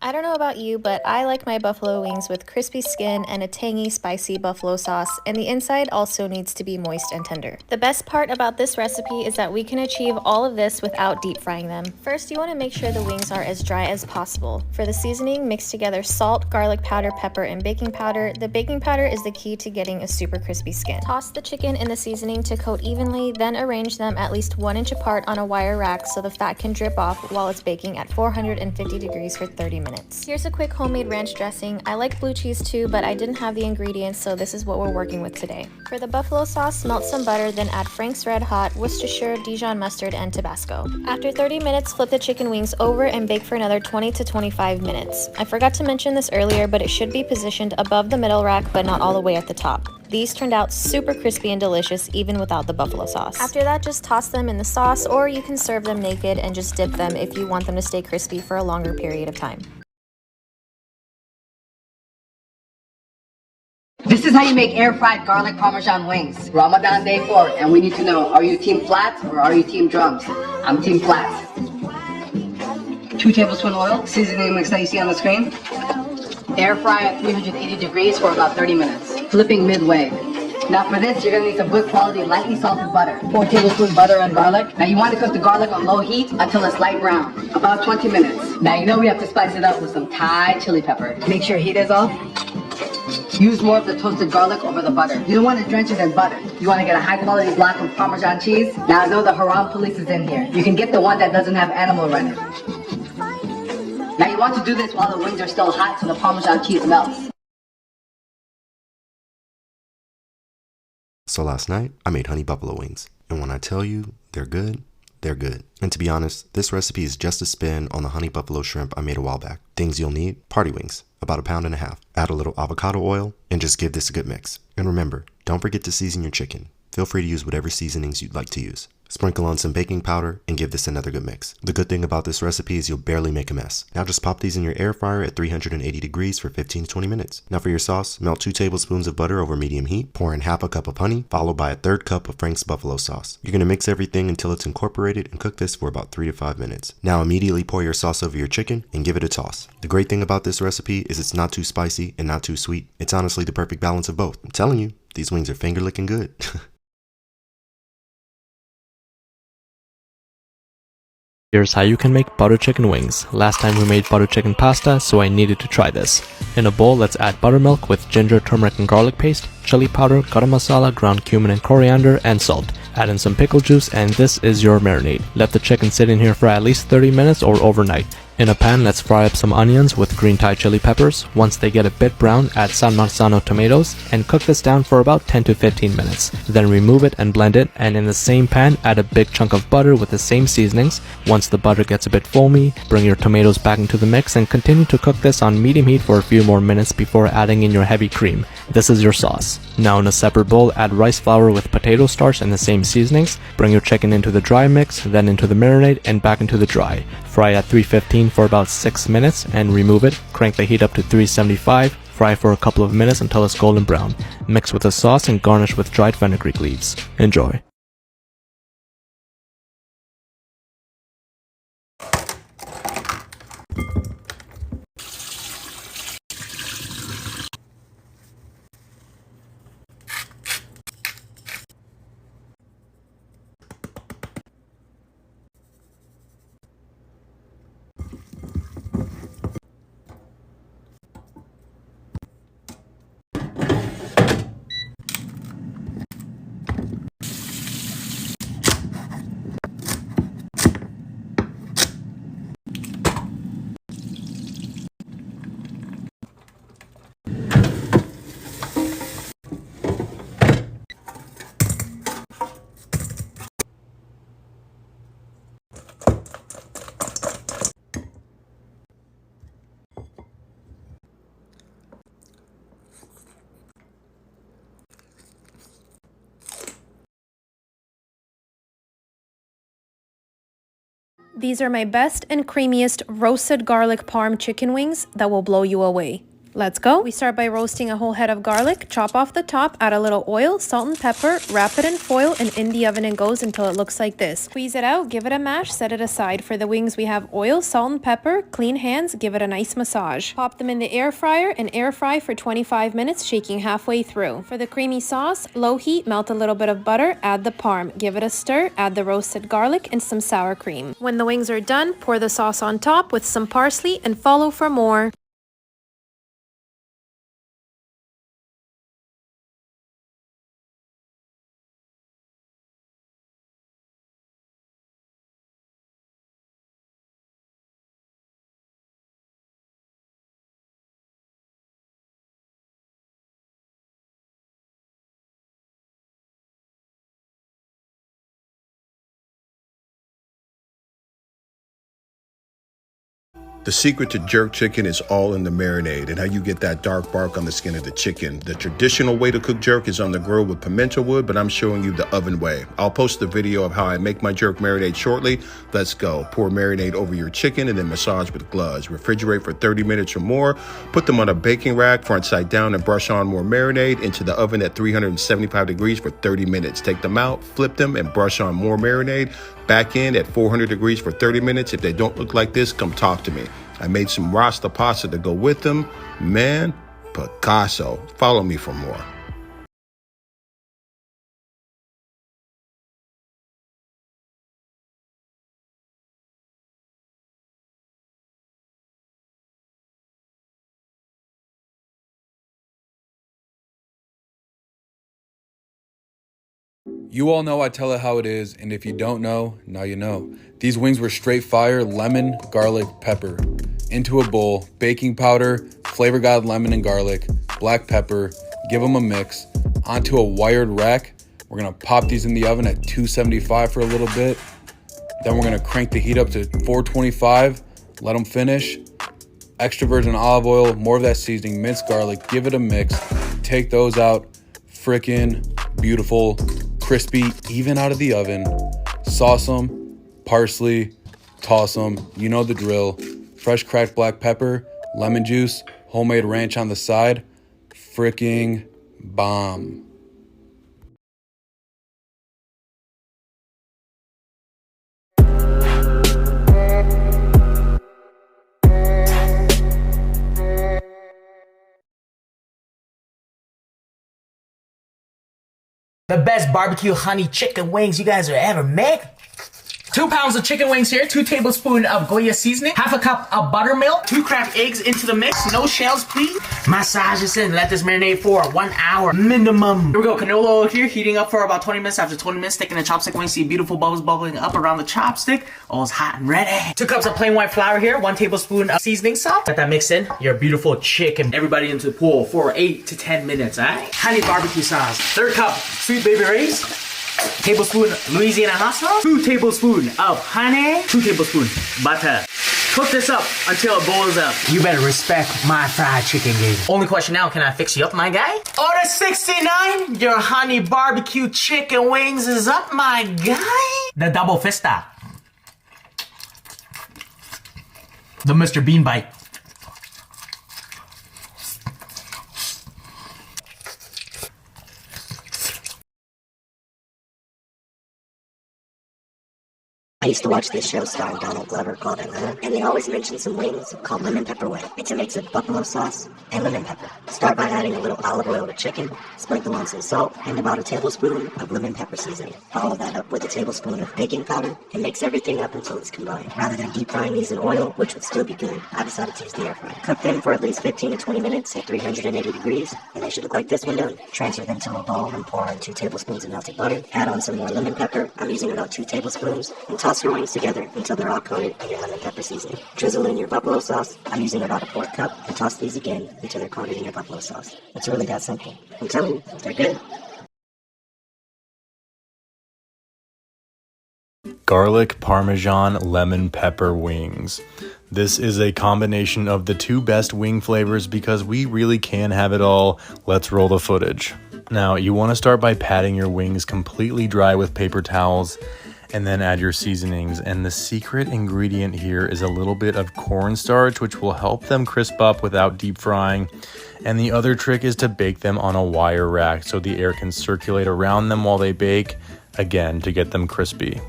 I don't know about you, but I like my buffalo wings with crispy skin and a tangy, spicy buffalo sauce, and the inside also needs to be moist and tender. The best part about this recipe is that we can achieve all of this without deep frying them. First, you want to make sure the wings are as dry as possible. For the seasoning, mix together salt, garlic powder, pepper, and baking powder. The baking powder is the key to getting a super crispy skin. Toss the chicken in the seasoning to coat evenly, then arrange them at least 1 inch apart on a wire rack so the fat can drip off while it's baking at 450 degrees for 30 minutes. Here's a quick homemade ranch dressing. I like blue cheese too, but I didn't have the ingredients, so this is what we're working with today. For the buffalo sauce, melt some butter, then add Frank's Red Hot, Worcestershire, Dijon mustard, and Tabasco. After 30 minutes, flip the chicken wings over and bake for another 20 to 25 minutes. I forgot to mention this earlier, but it should be positioned above the middle rack, but not all the way at the top. These turned out super crispy and delicious even without the buffalo sauce. After that, just toss them in the sauce, or you can serve them naked and just dip them if you want them to stay crispy for a longer period of time. This is how you make air-fried garlic parmesan wings. Ramadan day 4, and we need to know, are you team flats or are you team drums? I'm team flats. 2 tablespoon oil, seasoning mix that you see on the screen. Air fry at 380 degrees for about 30 minutes, flipping midway. Now for this, you're gonna need some good quality, lightly salted butter. 4 tablespoons butter and garlic. Now you want to cook the garlic on low heat until it's light brown, about 20 minutes. Now you know we have to spice it up with some Thai chili pepper. Make sure heat is off. Use more of the toasted garlic over the butter. You don't want to drench it in butter. You want to get a high quality block of Parmesan cheese. Now I know the haram police is in here. You can get the one that doesn't have animal rennet. Now you want to do this while the wings are still hot so the Parmesan cheese melts. So last night, I made honey buffalo wings. And when I tell you they're good, they're good. And to be honest, this recipe is just a spin on the honey buffalo shrimp I made a while back. Things you'll need: party wings, about 1.5 pounds. Add a little avocado oil, and just give this a good mix. And remember, don't forget to season your chicken. Feel free to use whatever seasonings you'd like to use. Sprinkle on some baking powder and give this another good mix. The good thing about this recipe is you'll barely make a mess. Now just pop these in your air fryer at 380 degrees for 15 to 20 minutes. Now for your sauce, melt 2 tablespoons of butter over medium heat, pour in half a cup of honey, followed by a 1/3 cup of Frank's buffalo sauce. You're going to mix everything until it's incorporated and cook this for about 3 to 5 minutes. Now immediately pour your sauce over your chicken and give it a toss. The great thing about this recipe is it's not too spicy and not too sweet. It's honestly the perfect balance of both. I'm telling you, these wings are finger licking good. Here's how you can make butter chicken wings. Last time we made butter chicken pasta, so I needed to try this. In a bowl, let's add buttermilk with ginger, turmeric, and garlic paste, chili powder, garam masala, ground cumin and coriander, and salt. Add in some pickle juice, and this is your marinade. Let the chicken sit in here for at least 30 minutes or overnight. In a pan, let's fry up some onions with green Thai chili peppers. Once they get a bit brown, add San Marzano tomatoes and cook this down for about 10 to 15 minutes. Then remove it and blend it, and in the same pan, add a big chunk of butter with the same seasonings. Once the butter gets a bit foamy, bring your tomatoes back into the mix and continue to cook this on medium heat for a few more minutes before adding in your heavy cream. This is your sauce. Now in a separate bowl, add rice flour with potato starch and the same seasonings. Bring your chicken into the dry mix, then into the marinade and back into the dry. Fry at 315 for about 6 minutes and remove it. Crank the heat up to 375. Fry for a couple of minutes until it's golden brown. Mix with the sauce and garnish with dried fenugreek leaves. Enjoy. These are my best and creamiest roasted garlic parm chicken wings that will blow you away. Let's go. We start by roasting a whole head of garlic, chop off the top, add a little oil, salt and pepper, wrap it in foil, and in the oven it goes until it looks like this. Squeeze it out, give it a mash, set it aside. For the wings, we have oil, salt and pepper, clean hands, give it a nice massage. Pop them in the air fryer and air fry for 25 minutes, shaking halfway through. For the creamy sauce, low heat, melt a little bit of butter, add the parm, give it a stir, add the roasted garlic and some sour cream. When the wings are done, pour the sauce on top with some parsley and follow for more. The secret to jerk chicken is all in the marinade and how you get that dark bark on the skin of the chicken. The traditional way to cook jerk is on the grill with pimento wood, but I'm showing you the oven way. I'll post a video of how I make my jerk marinade shortly. Let's go. Pour marinade over your chicken and then massage with gloves. Refrigerate for 30 minutes or more. Put them on a baking rack front side down and brush on more marinade into the oven at 375 degrees for 30 minutes. Take them out, flip them, and brush on more marinade. Back in at 400 degrees for 30 minutes. If they don't look like this, come talk to me. I made some rasta pasta to go with them. Man, Picasso. Follow me for more. You all know I tell it how it is, and if you don't know, now you know. These wings were straight fire, lemon, garlic, pepper. Into a bowl, baking powder, flavor god lemon and garlic, black pepper, give them a mix. Onto a wired rack, we're gonna pop these in the oven at 275 for a little bit. Then we're gonna crank the heat up to 425, let them finish. Extra virgin olive oil, more of that seasoning, minced garlic, give it a mix. Take those out, frickin' beautiful, crispy, even out of the oven. Sauce them, parsley, toss them, you know the drill. Fresh cracked black pepper, lemon juice, homemade ranch on the side. Fricking bomb. The best barbecue honey chicken wings you guys are ever made. 2 pounds of chicken wings here, 2 tablespoons of Goya seasoning, half a cup of buttermilk, 2 cracked eggs into the mix, no shells please. Massage this in, let this marinate for 1 hour minimum. Here we go, canola oil here, heating up for about 20 minutes. After 20 minutes, sticking the chopstick wing, see beautiful bubbles bubbling up around the chopstick. All's hot and ready. 2 cups of plain white flour here, 1 tablespoon of seasoning salt. Let that mix in, your beautiful chicken. Everybody into the pool for 8 to 10 minutes, alright? Honey barbecue sauce. 3rd cup, sweet baby Ray's. Tablespoon Louisiana hot sauce, 2 tablespoons of honey, 2 tablespoons butter. Cook this up until it boils up. You better respect my fried chicken game. Only question now, can I fix you up, my guy? Order 69, your honey barbecue chicken wings is up, my guy. The double fista. The Mr. Bean bite. I used to watch this show starring Donald Glover called Atlanta, and they always mention some wings called lemon pepper wing. It's a mix of buffalo sauce and lemon pepper. Start by adding a little olive oil to chicken, sprinkle on some salt, and about a tablespoon of lemon pepper seasoning. Follow that up with a tablespoon of baking powder, and mix everything up until it's combined. Rather than deep frying these in oil, which would still be good, I decided to use the air fryer. Cook them for at least 15 to 20 minutes at 380 degrees, and they should look like this one done. Transfer them to a bowl and pour on 2 tablespoons of melted butter. Add on some more lemon pepper. I'm using about 2 tablespoons, and toss your wings together until they're all coated in your lemon pepper seasoning. Drizzle in your buffalo sauce. I'm using about a 4th cup, and toss these again until they're coated in your buffalo sauce. It's really that simple. I'm telling you, they're good. Garlic Parmesan lemon pepper wings. This is a combination of the 2 best wing flavors because we really can have it all. Let's roll the footage. Now, you want to start by patting your wings completely dry with paper towels and then add your seasonings. And the secret ingredient here is a little bit of cornstarch, which will help them crisp up without deep frying. And the other trick is to bake them on a wire rack so the air can circulate around them while they bake, again, to get them crispy.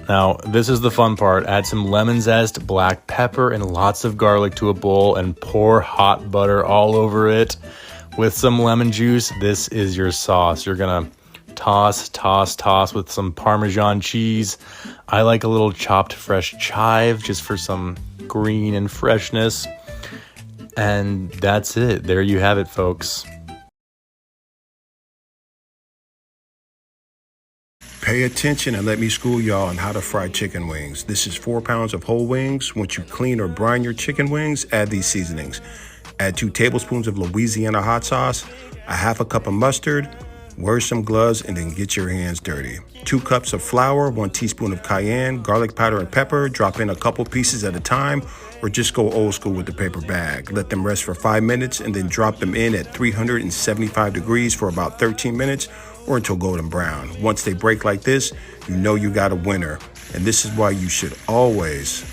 Now, this is the fun part. Add some lemon zest, black pepper, and lots of garlic to a bowl and pour hot butter all over it. With some lemon juice, this is your sauce. You're gonna toss with some Parmesan cheese. I like a little chopped fresh chive just for some green and freshness. And that's it. There you have it, folks. Pay attention and let me school y'all on how to fry chicken wings. This is 4 pounds of whole wings. Once you clean or brine your chicken wings, add these seasonings. Add 2 tablespoons of Louisiana hot sauce, a half a cup of mustard, wear some gloves and then get your hands dirty. 2 cups of flour, 1 teaspoon of cayenne, garlic powder and pepper. Drop in a couple pieces at a time or just go old school with the paper bag. Let them rest for 5 minutes and then drop them in at 375 degrees for about 13 minutes or until golden brown. Once they break like this, you know you got a winner. And this is why you should always